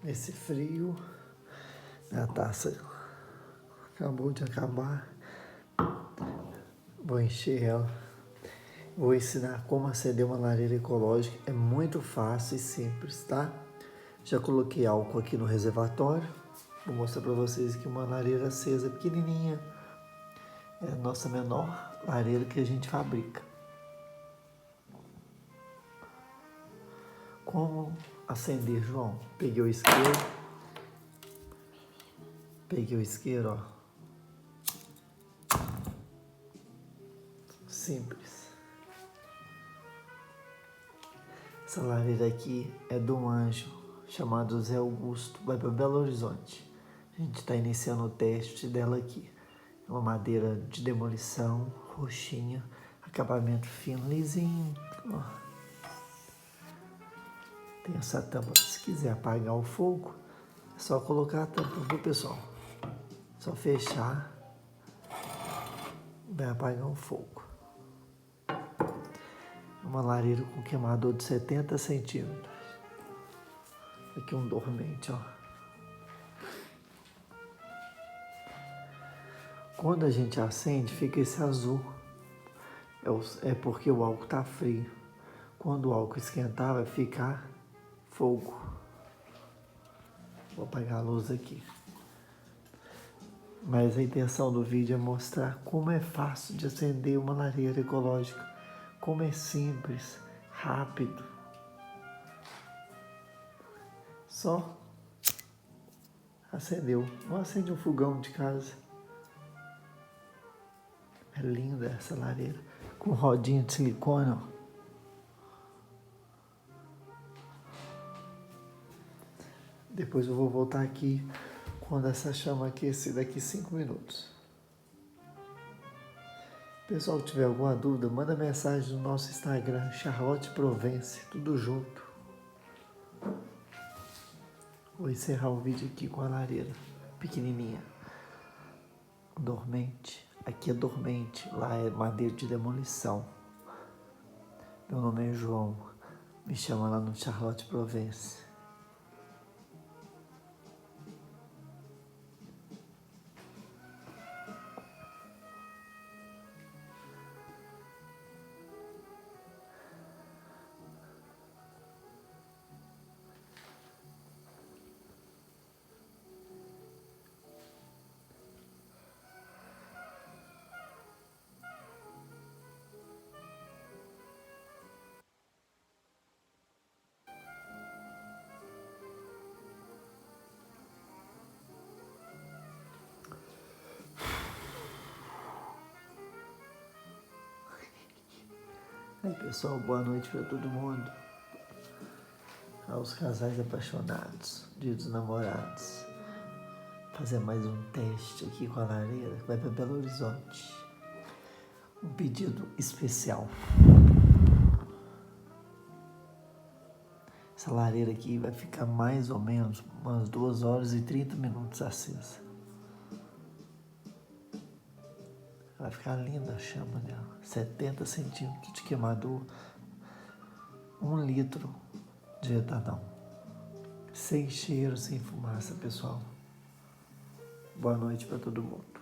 nesse frio. Minha taça acabou de acabar. Vou encher ela. Vou ensinar como acender uma lareira ecológica. É muito fácil e simples, tá? Já coloquei álcool aqui no reservatório. Vou mostrar para vocês que uma lareira acesa pequenininha é a nossa menor lareira que a gente fabrica. Como acender, João? Peguei o isqueiro, ó. Simples. Essa lareira aqui é de um anjo chamado Zé Augusto, vai para Belo Horizonte. A gente está iniciando o teste dela aqui. É uma madeira de demolição, roxinha, acabamento fino, lisinho. Ó. Tem essa tampa. Se quiser apagar o fogo, é só colocar a tampa, viu, pessoal? Só fechar, vai apagar o fogo. Uma lareira com queimador de 70 centímetros. Aqui um dormente, ó. Quando a gente acende, fica esse azul. É porque o álcool tá frio. Quando o álcool esquentar, vai ficar fogo. Vou apagar a luz aqui. Mas a intenção do vídeo é mostrar como é fácil de acender uma lareira ecológica. Como é simples, rápido. Só acendeu. Não acende um fogão de casa. É linda essa lareira. Com rodinha de silicone, ó. Depois eu vou voltar aqui quando essa chama aquecer daqui 5 minutos. Pessoal, que tiver alguma dúvida, manda mensagem no nosso Instagram, Charlotte Provence, tudo junto. Vou encerrar o vídeo aqui com a lareira pequenininha. Dormente. Aqui é dormente, lá é madeira de demolição. Meu nome é João, me chama lá no Charlotte Provence. Aí pessoal, boa noite para todo mundo. Aos casais apaixonados, Dia dos Namorados. Fazer mais um teste aqui com a lareira, que vai para Belo Horizonte. Um pedido especial. Essa lareira aqui vai ficar mais ou menos umas 2 horas e 30 minutos acesa. Vai ficar linda a chama dela. 70 centímetros de queimador. 1 litro de etanol. Sem cheiro, sem fumaça, pessoal. Boa noite para todo mundo.